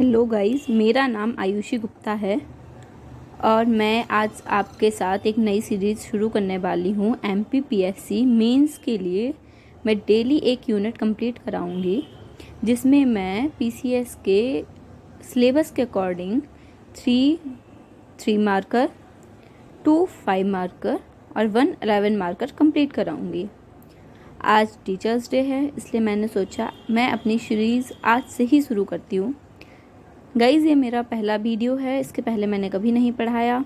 Hello guys, मेरा नाम आयुषी गुप्ता है और मैं आज आपके साथ एक नई सीरीज़ शुरू करने वाली हूँ। एमपीपीएससी मेंस के लिए मैं डेली एक यूनिट कंप्लीट कराऊंगी, जिसमें मैं पीसीएस के सिलेबस के अकॉर्डिंग 3 मार्कर, 2 5 मार्कर और 1 11 मार्कर कंप्लीट कराऊंगी। आज टीचर्स डे है, इसलिए मैंने सोचा मैं अपनी सीरीज़ आज से ही शुरू करती हूँ। गाइज़, ये मेरा पहला वीडियो है, इसके पहले मैंने कभी नहीं पढ़ाया,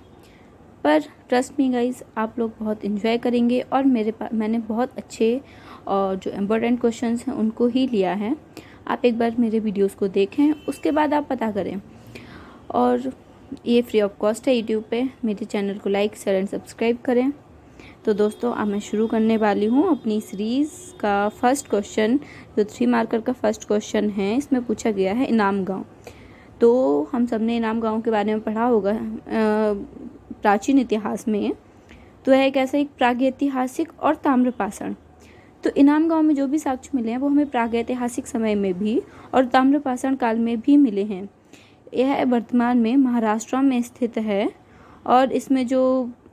पर ट्रस्ट मी गाइज़, आप लोग बहुत इन्जॉय करेंगे और मैंने बहुत अच्छे और जो इम्पोर्टेंट क्वेश्चंस हैं उनको ही लिया है। आप एक बार मेरे वीडियोस को देखें, उसके बाद आप पता करें। और ये फ्री ऑफ कॉस्ट है यूट्यूब पे। मेरे चैनल को लाइक, शेयर एंड सब्सक्राइब करें। तो दोस्तों, अब मैं शुरू करने वाली हूँ अपनी सीरीज़ का फर्स्ट क्वेश्चन। जो 3 मार्कर का फर्स्ट क्वेश्चन है, इसमें पूछा गया है इनाम गाँव। तो हम सब ने इनाम गाँव के बारे में पढ़ा होगा प्राचीन इतिहास में। तो है एक ऐसा एक प्रागैतिहासिक और ताम्रपाषाण। तो इनाम गाँव में जो भी साक्ष्य मिले हैं वो हमें प्रागैतिहासिक समय में भी और ताम्रपाषाण काल में भी मिले हैं। यह वर्तमान में महाराष्ट्र में स्थित है और इसमें जो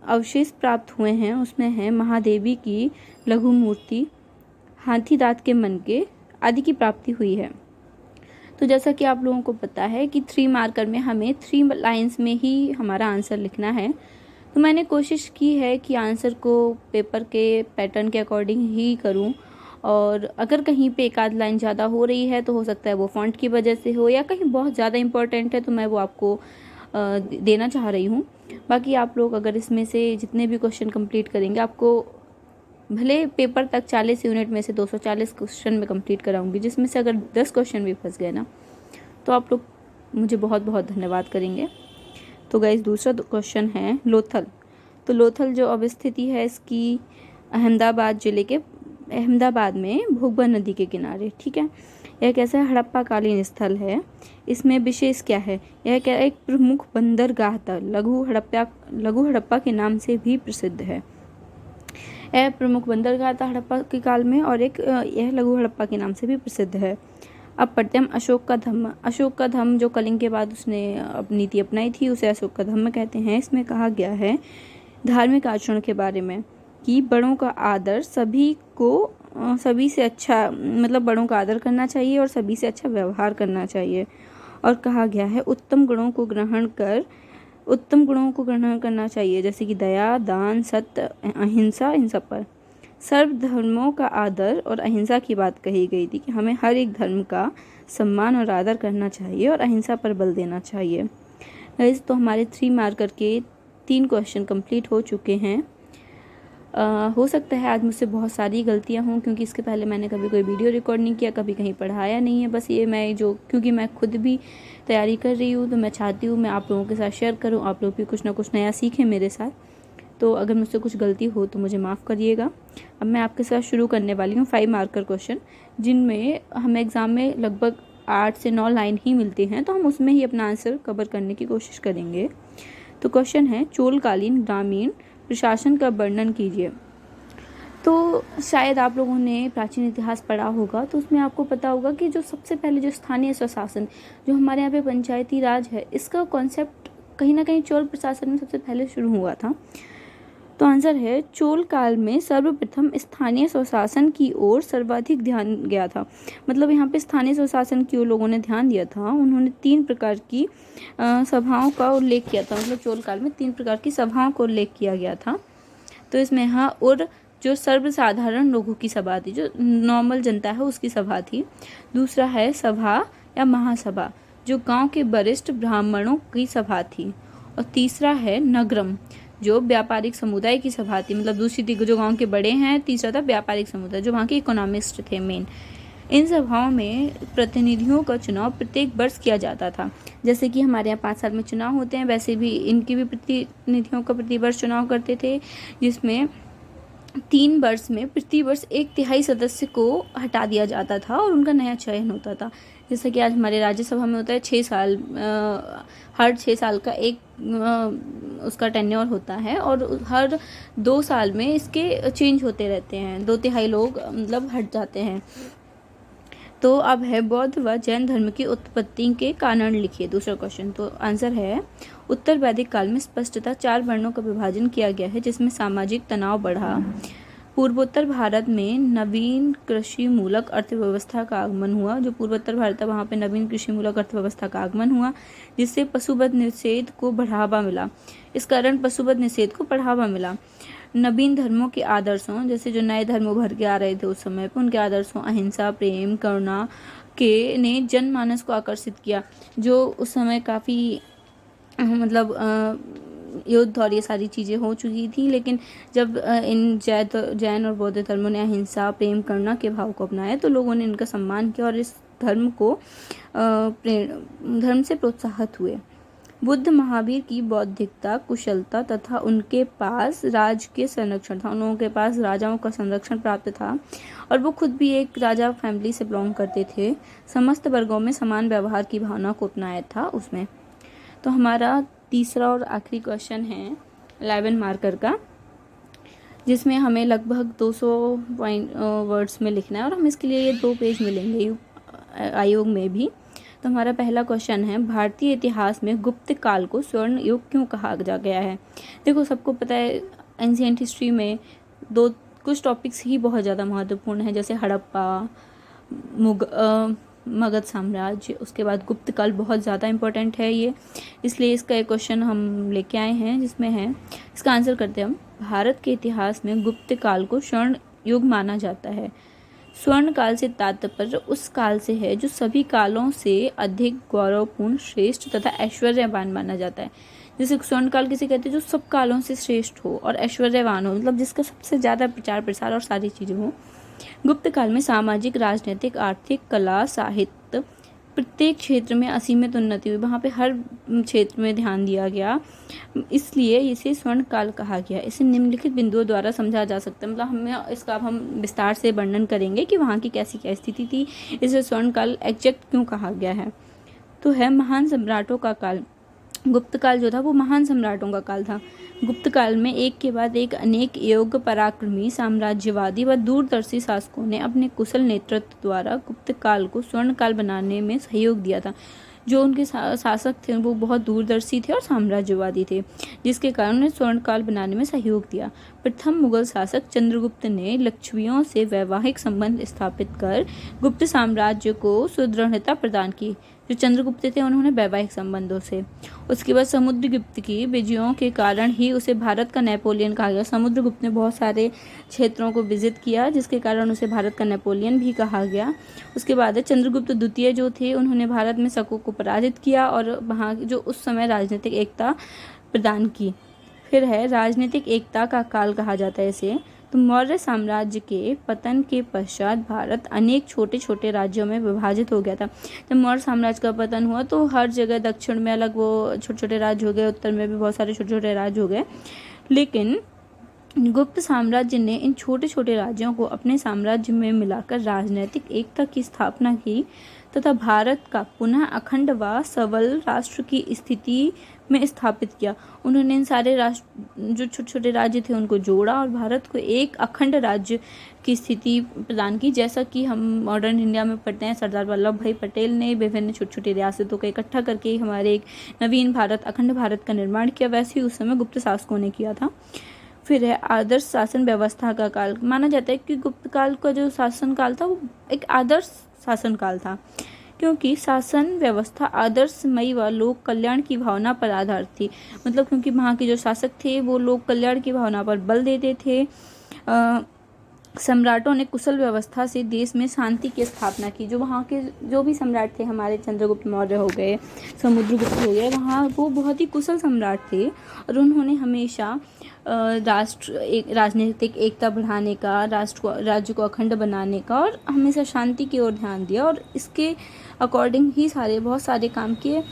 अवशेष प्राप्त हुए हैं उसमें है महादेवी की लघु मूर्ति, हाथी दांत के मनके आदि की प्राप्ति हुई है। तो जैसा कि आप लोगों को पता है कि 3 मार्कर में हमें 3 लाइंस में ही हमारा आंसर लिखना है। तो मैंने कोशिश की है कि आंसर को पेपर के पैटर्न के अकॉर्डिंग ही करूं, और अगर कहीं पे एक आध लाइन ज़्यादा हो रही है तो हो सकता है वो फॉन्ट की वजह से हो, या कहीं बहुत ज़्यादा इंपॉर्टेंट है तो मैं वो आपको देना चाह रही हूँ। बाकी आप लोग अगर इसमें से जितने भी क्वेश्चन कंप्लीट करेंगे, आपको भले पेपर तक 40 यूनिट में से 240 क्वेश्चन में कंप्लीट कराऊंगी, जिसमें से अगर 10 क्वेश्चन भी फंस गए ना तो आप लोग मुझे बहुत बहुत धन्यवाद करेंगे। तो गाइस, दूसरा क्वेश्चन है लोथल। तो लोथल जो अवस्थिति है इसकी अहमदाबाद जिले के अहमदाबाद में भोगवा नदी के किनारे, ठीक है। यह कैसा है, हड़प्पा कालीन स्थल है। इसमें विशेष क्या है, यह क्या एक प्रमुख बंदरगाह था, लघु हड़प्पा के नाम से भी प्रसिद्ध है। यह प्रमुख बंदरगाह था हड़प्पा के काल में, और एक यह लघु हड़प्पा के नाम से भी प्रसिद्ध है। अब पढ़ते हैं अशोक का धम्म। अशोक का धम्म जो कलिंग के बाद उसने अपनी नीति अपनाई थी, उसे अशोक का धम्म कहते हैं। इसमें कहा गया है धार्मिक आचरण के बारे में कि बड़ों का आदर सभी से अच्छा, मतलब बड़ों का आदर करना चाहिए और सभी से अच्छा व्यवहार करना चाहिए। और कहा गया है उत्तम गुणों को ग्रहण करना चाहिए, जैसे कि दया, दान, सत्य, अहिंसा, इन सब पर। सर्व धर्मों का आदर और अहिंसा की बात कही गई थी कि हमें हर एक धर्म का सम्मान और आदर करना चाहिए और अहिंसा पर बल देना चाहिए। गाइस, तो हमारे 3 मार्कर के 3 क्वेश्चन कंप्लीट हो चुके हैं। हो सकता है आज मुझसे बहुत सारी गलतियां हों, क्योंकि इसके पहले मैंने कभी कोई वीडियो रिकॉर्ड नहीं किया, कभी कहीं पढ़ाया नहीं है। बस ये क्योंकि मैं खुद भी तैयारी कर रही हूँ, तो मैं चाहती हूँ मैं आप लोगों के साथ शेयर करूँ, आप लोग भी कुछ ना कुछ नया सीखें मेरे साथ। तो अगर मुझसे कुछ गलती हो तो मुझे माफ़ करिएगा। अब मैं आपके साथ शुरू करने वाली हूँ 5 मार्कर क्वेश्चन, जिनमें हमें एग्ज़ाम में लगभग 8 से 9 लाइन ही मिलती हैं, तो हम उसमें ही अपना आंसर कवर करने की कोशिश करेंगे। तो क्वेश्चन है, चोलकालीन ग्रामीण प्रशासन का वर्णन कीजिए। तो शायद आप लोगों ने प्राचीन इतिहास पढ़ा होगा, तो उसमें आपको पता होगा कि जो सबसे पहले जो स्थानीय स्वशासन, जो हमारे यहाँ पे पंचायती राज है, इसका कॉन्सेप्ट कहीं ना कहीं चोल प्रशासन में सबसे पहले शुरू हुआ था। तो आंसर है, चोल काल में सर्वप्रथम स्थानीय स्वशासन की ओर सर्वाधिक ध्यान गया था। मतलब यहाँ पे स्थानीय स्वशासन की ओर लोगों ने ध्यान दिया था। उन्होंने 3 प्रकार की सभाओं का उल्लेख किया था। मतलब चोल काल में 3 प्रकार की सभाओं का उल्लेख किया गया था। तो इसमें यहाँ और जो सर्वसाधारण लोगों की सभा थी, जो नॉर्मल जनता है उसकी सभा थी। दूसरा है सभा या महासभा, जो गाँव के वरिष्ठ ब्राह्मणों की सभा थी। और तीसरा है नगरम, जो व्यापारिक समुदाय की सभा थी। मतलब दूसरी थी जो गांव के बड़े हैं, तीसरा था व्यापारिक समुदाय, जो वहाँ के इकोनॉमिस्ट थे मेन। इन सभाओं में प्रतिनिधियों का चुनाव प्रत्येक वर्ष किया जाता था। जैसे कि हमारे यहाँ 5 साल में चुनाव होते हैं, वैसे भी इनकी भी प्रतिनिधियों का प्रतिवर्ष चुनाव करते थे, जिसमें 3 वर्ष में प्रति वर्ष 1/3 सदस्य को हटा दिया जाता था और उनका नया चयन होता था। जैसे कि आज हमारे राज्यसभा में होता है 6 साल, हर 6 साल का एक उसका टेन्योर होता है, और हर 2 साल में इसके चेंज होते रहते हैं। 2/3 लोग मतलब हट जाते हैं। तो अब है बौद्ध व जैन धर्म की उत्पत्ति के कारण लिखिए, दूसरा क्वेश्चन। तो आंसर है उत्तर वैदिक काल में स्पष्टतः 4 वर्णों का विभाजन किया गया है, जिसमें सामाजिक तनाव बढ़ा। पूर्वोत्तर भारत में नवीन कृषि मूलक अर्थव्यवस्था का आगमन हुआ। जो पूर्वोत्तर भारत है वहाँ पे नवीन कृषि मूलक अर्थव्यवस्था का आगमन हुआ, जिससे पशुवध निषेध को बढ़ावा मिला। इस कारण पशुवध निषेध को बढ़ावा मिला। नवीन धर्मों के आदर्शों, जैसे जो नए धर्म उभर के आ रहे थे उस समय पर, उनके आदर्शों अहिंसा, प्रेम, करुणा के ने जनमानस को आकर्षित किया, जो उस समय काफ़ी युद्ध और ये सारी चीज़ें हो चुकी थी। लेकिन जब इन जैन और बौद्ध धर्मों ने अहिंसा, प्रेम, करुणा के भाव को अपनाया तो लोगों ने इनका सम्मान किया और इस धर्म को धर्म से प्रोत्साहित हुए। बुद्ध महावीर की बौद्धिकता, कुशलता तथा उनके पास राज के संरक्षण था। उन लोगों के पास राजाओं का संरक्षण प्राप्त था और वो खुद भी एक राजा फैमिली से बिलोंग करते थे। समस्त वर्गों में समान व्यवहार की भावना को अपनाया था उसमें। तो हमारा तीसरा और आखिरी क्वेश्चन है 11 मार्कर का, जिसमें हमें लगभग 200 वर्ड्स में लिखना है और हम इसके लिए ये 2 पेज मिलेंगे आयोग में भी। तो हमारा पहला क्वेश्चन है, भारतीय इतिहास में गुप्त काल को स्वर्ण युग क्यों कहा जा गया है? देखो, सबको पता है एंशिएंट हिस्ट्री में कुछ टॉपिक्स ही बहुत ज़्यादा महत्वपूर्ण है, जैसे हड़प्पा, मगध साम्राज्य, उसके बाद गुप्त काल बहुत ज़्यादा इम्पोर्टेंट है ये, इसलिए इसका एक क्वेश्चन हम लेके आए हैं, जिसमें है, इसका आंसर करते हैं हम। भारत के इतिहास में गुप्त काल को स्वर्ण युग माना जाता है। स्वर्ण काल से तात्पर्य उस काल से है जो सभी कालों से अधिक गौरवपूर्ण, श्रेष्ठ तथा ऐश्वर्यवान माना जाता है। जैसे स्वर्ण काल किसे कहते हैं? जो सब कालों से श्रेष्ठ हो और ऐश्वर्यवान हो, मतलब जिसका सबसे ज़्यादा प्रचार प्रसार और सारी चीज़ें हो। गुप्त काल में सामाजिक, राजनीतिक, आर्थिक, कला, साहित्य प्रत्येक क्षेत्र में असीमित उन्नति हुई। वहाँ पे हर क्षेत्र में ध्यान दिया गया, इसलिए इसे स्वर्ण काल कहा गया। इसे निम्नलिखित बिंदुओं द्वारा समझा जा सकता है, मतलब हम विस्तार से वर्णन करेंगे कि वहाँ की कैसी क्या स्थिति थी, इसे स्वर्ण काल एग्जैक्ट क्यों कहा गया है। तो है महान सम्राटों का काल। गुप्त काल जो था वो महान सम्राटों का काल था। गुप्त काल में एक के बाद एक अनेक योग्य, पराक्रमी, साम्राज्यवादी व दूरदर्शी शासकों ने अपने कुशल नेतृत्व द्वारा गुप्त काल को स्वर्ण काल बनाने में सहयोग दिया था। जो उनके शासक थे वो बहुत दूरदर्शी थे और साम्राज्यवादी थे, जिसके कारण उन्हें स्वर्ण काल बनाने में सहयोग दिया। प्रथम मुगल शासक चंद्रगुप्त ने लक्षियों से वैवाहिक संबंध स्थापित कर गुप्त साम्राज्य को सुदृढ़ता प्रदान की। जो चंद्रगुप्त थे उन्होंने वैवाहिक संबंधों से। उसके बाद समुद्रगुप्त की विजयों के कारण ही उसे भारत का नेपोलियन कहा गया। समुद्रगुप्त ने बहुत सारे क्षेत्रों को विजिट किया, जिसके कारण उसे भारत का नेपोलियन भी कहा गया। उसके बाद चंद्रगुप्त द्वितीय जो थे, उन्होंने भारत में शकों को पराजित किया और वहाँ जो उस समय राजनीतिक एकता प्रदान की। फिर है राजनीतिक एकता का काल कहा जाता है इसे। तो मौर्य साम्राज्य के पतन के पश्चात भारत अनेक छोटे छोटे राज्यों में विभाजित हो गया था। जब मौर्य साम्राज्य का पतन हुआ तो हर जगह दक्षिण में अलग वो छोटे छोटे राज्य हो गए, उत्तर में भी बहुत सारे छोटे छोटे राज्य हो गए। लेकिन गुप्त साम्राज्य ने इन छोटे छोटे राज्यों को अपने साम्राज्य में मिलाकर राजनीतिक एकता की स्थापना की तथा भारत का पुनः अखंड व सबल राष्ट्र की स्थिति में स्थापित किया। उन्होंने इन सारे राष्ट्र जो छोटे छोटे राज्य थे उनको जोड़ा और भारत को एक अखंड राज्य की स्थिति प्रदान की। जैसा कि हम मॉडर्न इंडिया में पढ़ते हैं, सरदार वल्लभ भाई पटेल ने विभिन्न छोटी छोटी रियासतों को इकट्ठा करके हमारे एक नवीन भारत, अखंड भारत का निर्माण किया, वैसे ही उस समय गुप्त शासकों ने किया था। फिर है आदर्श शासन व्यवस्था का काल। माना जाता है कि गुप्त काल का जो शासन काल था वो एक आदर्श शासन काल था, क्योंकि शासन व्यवस्था आदर्शमयी व लोक कल्याण की भावना पर आधारित थी। मतलब क्योंकि वहाँ के जो शासक थे वो लोक कल्याण की भावना पर बल देते थे। सम्राटों ने कुशल व्यवस्था से देश में शांति की स्थापना की। जो वहाँ के जो भी सम्राट थे, हमारे चंद्रगुप्त मौर्य हो गए, समुद्रगुप्त हो गए, वहाँ वो बहुत ही कुशल सम्राट थे और उन्होंने हमेशा राजनीतिक एकता बढ़ाने का, राज्य को अखंड बनाने का और हमेशा शांति की ओर ध्यान दिया और इसके अकॉर्डिंग ही बहुत सारे काम किए।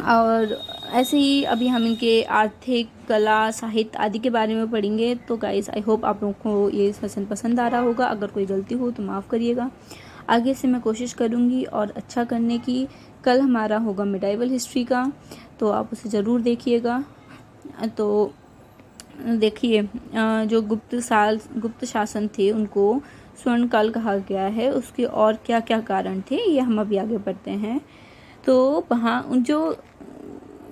और ऐसे ही अभी हम इनके आर्थिक, कला, साहित्य आदि के बारे में पढ़ेंगे। तो गाइस, आई होप आप लोगों को ये सेशन पसंद आ रहा होगा। अगर कोई गलती हो तो माफ़ करिएगा। आगे से मैं कोशिश करूँगी और अच्छा करने की। कल हमारा होगा मिडाइवल हिस्ट्री का, तो आप उसे ज़रूर देखिएगा। तो देखिए, जो गुप्त शासन थे उनको स्वर्ण काल कहा गया है, उसके और क्या क्या कारण थे, ये हम अभी आगे बढ़ते हैं। तो वहाँ जो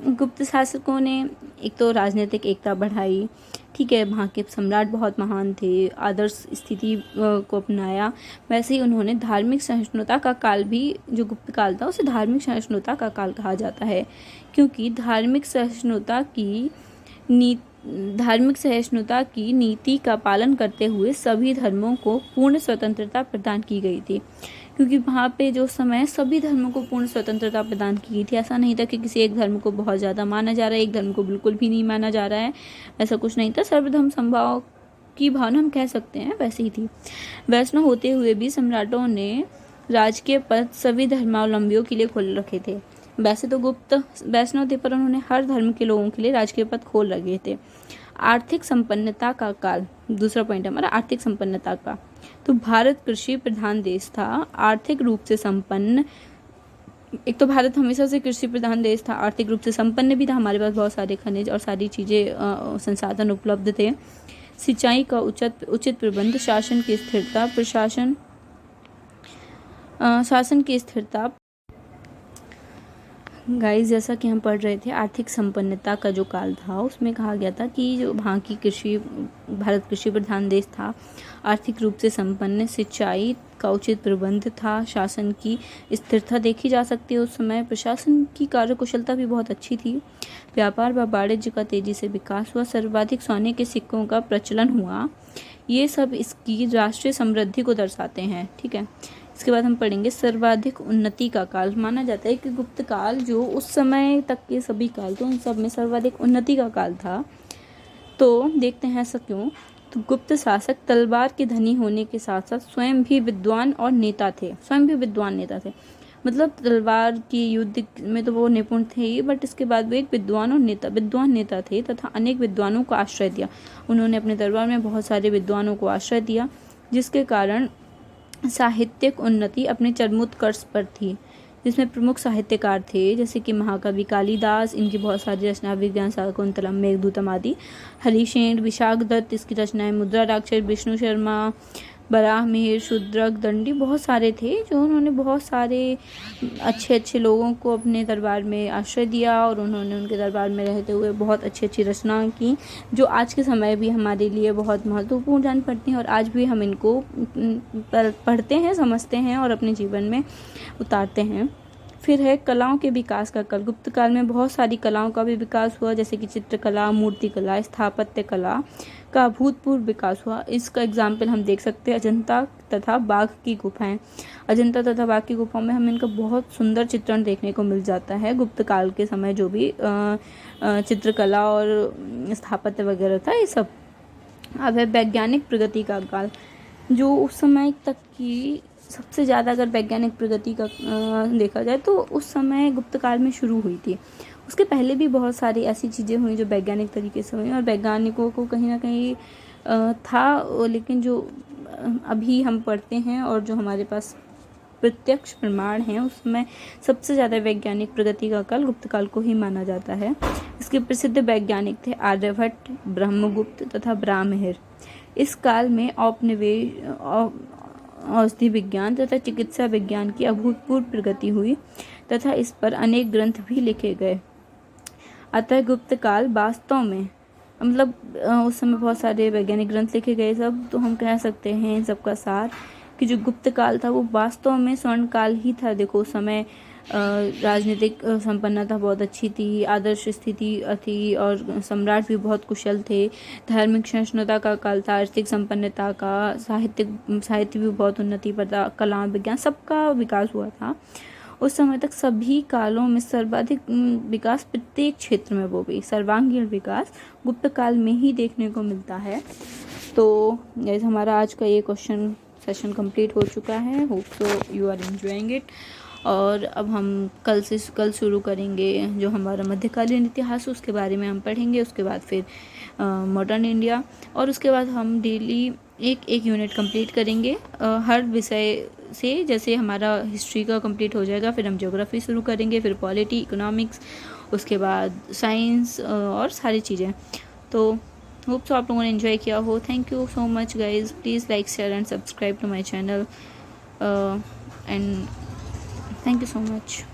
गुप्त शासकों ने एक तो राजनीतिक एकता बढ़ाई, ठीक है, वहाँ के सम्राट बहुत महान थे, आदर्श स्थिति को अपनाया। वैसे ही उन्होंने धार्मिक सहिष्णुता का काल भी, जो गुप्त काल था उसे धार्मिक सहिष्णुता का काल कहा जाता है, क्योंकि धार्मिक सहिष्णुता की नीति का पालन करते हुए सभी धर्मों को पूर्ण स्वतंत्रता प्रदान की गई थी। क्योंकि वहाँ पे जो समय सभी धर्मों को पूर्ण स्वतंत्रता प्रदान की गई थी, ऐसा नहीं था कि किसी एक धर्म को बहुत ज़्यादा माना जा रहा है, एक धर्म को बिल्कुल भी नहीं माना जा रहा है, ऐसा कुछ नहीं था। सर्वधर्म समभाव की भावना हम कह सकते हैं वैसे ही थी। वैष्णव होते हुए भी सम्राटों ने राजकीय पद सभी धर्मावलंबियों के लिए खोल रखे थे। वैसे तो गुप्त वैष्णव थे, पर उन्होंने हर धर्म के लोगों के लिए राजकीय पद खोल रखे थे। आर्थिक संपन्नता का काल, दूसरा पॉइंट हमारा आर्थिक संपन्नता का। तो भारत कृषि प्रधान देश था, आर्थिक रूप से संपन्न। एक तो भारत हमेशा से कृषि प्रधान देश था, आर्थिक रूप से संपन्न भी था, हमारे पास बहुत सारे खनिज और सारी चीज़ें संसाधन उपलब्ध थे। सिंचाई का उचित प्रबंध, शासन की स्थिरता, शासन की स्थिरता। गाइस, जैसा कि हम पढ़ रहे थे, आर्थिक संपन्नता का जो काल था उसमें कहा गया था कि जो वहाँ की भारत कृषि प्रधान देश था, आर्थिक रूप से संपन्न, सिंचाई का उचित प्रबंध था, शासन की स्थिरता देखी जा सकती है उस समय, प्रशासन की कार्यकुशलता भी बहुत अच्छी थी, व्यापार व वाणिज्य का तेजी से विकास हुआ, सर्वाधिक सोने के सिक्कों का प्रचलन हुआ। ये सब इसकी राष्ट्रीय समृद्धि को दर्शाते हैं, ठीक है। इसके बाद हम पढ़ेंगे सर्वाधिक उन्नति का काल। माना जाता है कि गुप्त काल जो उस समय तक के सभी काल थे उन सब में सर्वाधिक उन्नति का काल था। तो देखते हैं ऐसा क्यों। तो गुप्त शासक तलवार के धनी होने के साथ साथ स्वयं भी विद्वान नेता थे। मतलब तलवार की युद्ध में तो वो निपुण थे ही, बट इसके बाद वो एक विद्वान नेता थे तथा अनेक विद्वानों को आश्रय दिया। उन्होंने अपने दरबार में बहुत सारे विद्वानों को आश्रय दिया, जिसके कारण साहित्यिक उन्नति अपने चरमोत्कर्ष पर थी, जिसमें प्रमुख साहित्यकार थे जैसे कि महाकवि कालिदास, इनकी बहुत सारी रचना विज्ञान शाकुंतलम, मेघदूतम आदि, हरिशेन, विशाखदत्त, इसकी रचनाएं मुद्राराक्षस, विष्णु शर्मा, बराह मिहिर, शूद्रक, दंडी, बहुत सारे थे जो उन्होंने बहुत सारे अच्छे लोगों को अपने दरबार में आश्रय दिया और उन्होंने उनके दरबार में रहते हुए बहुत अच्छी रचनाएं की, जो आज के समय भी हमारे लिए बहुत महत्वपूर्ण जान पड़ती हैं और आज भी हम इनको पढ़ते हैं, समझते हैं और अपने जीवन में उतारते हैं। फिर है कलाओं के विकास का काल। गुप्त काल में बहुत सारी कलाओं का भी विकास हुआ, जैसे कि चित्रकला, मूर्तिकला, स्थापत्य कला का अभूतपूर्व विकास हुआ। इसका एग्जाम्पल हम देख सकते हैं अजंता तथा बाघ की गुफाएं। अजंता तथा बाघ की गुफाओं में हमें इनका बहुत सुंदर चित्रण देखने को मिल जाता है। गुप्त काल के समय जो भी चित्रकला और स्थापत्य वगैरह था, ये सब। अब है वैज्ञानिक प्रगति का काल, जो उस समय तक की सबसे ज़्यादा अगर वैज्ञानिक प्रगति का देखा जाए तो उस समय गुप्त काल में शुरू हुई थी। उसके पहले भी बहुत सारी ऐसी चीज़ें हुई जो वैज्ञानिक तरीके से हुई और वैज्ञानिकों को कहीं ना कहीं था, लेकिन जो अभी हम पढ़ते हैं और जो हमारे पास प्रत्यक्ष प्रमाण हैं उसमें सबसे ज़्यादा वैज्ञानिक प्रगति का काल गुप्त काल को ही माना जाता है। इसके प्रसिद्ध वैज्ञानिक थे आर्यभट्ट, ब्रह्मगुप्त तथा ब्राह्महिर। इस काल में औषधि विज्ञान तथा चिकित्सा विज्ञान की अभूतपूर्व प्रगति हुई तथा इस पर अनेक ग्रंथ भी लिखे गए। अतः गुप्त काल वास्तव में मतलब उस समय बहुत सारे वैज्ञानिक ग्रंथ लिखे गए सब, तो हम कह सकते हैं इन सबका सार कि जो गुप्त काल था वो वास्तव में स्वर्ण काल ही था। देखो उस समय राजनीतिक संपन्नता बहुत अच्छी थी, आदर्श स्थिति थी और सम्राट भी बहुत कुशल थे। धार्मिक सहिष्णुता का काल था, आर्थिक संपन्नता का, साहित्य भी बहुत उन्नति पर था, कला विज्ञान सबका विकास हुआ था। उस समय तक सभी कालों में सर्वाधिक विकास प्रत्येक क्षेत्र में, वो भी सर्वांगीण विकास गुप्त काल में ही देखने को मिलता है। तो गाइस, हमारा आज का ये क्वेश्चन सेशन कंप्लीट हो चुका है। Hope so you are enjoying it. और अब हम कल शुरू करेंगे जो हमारा मध्यकालीन इतिहास है उसके बारे में हम पढ़ेंगे। उसके बाद फिर मॉडर्न इंडिया, और उसके बाद हम डेली एक यूनिट कंप्लीट करेंगे हर विषय से। जैसे हमारा हिस्ट्री का कंप्लीट हो जाएगा, फिर हम ज्योग्राफी शुरू करेंगे, फिर पॉलिटी, इकोनॉमिक्स, उसके बाद साइंस और सारी चीज़ें। तो होप सो आप लोगों ने एंजॉय किया हो। Thank you so much guys, please like share and subscribe to my channel and thank you so much.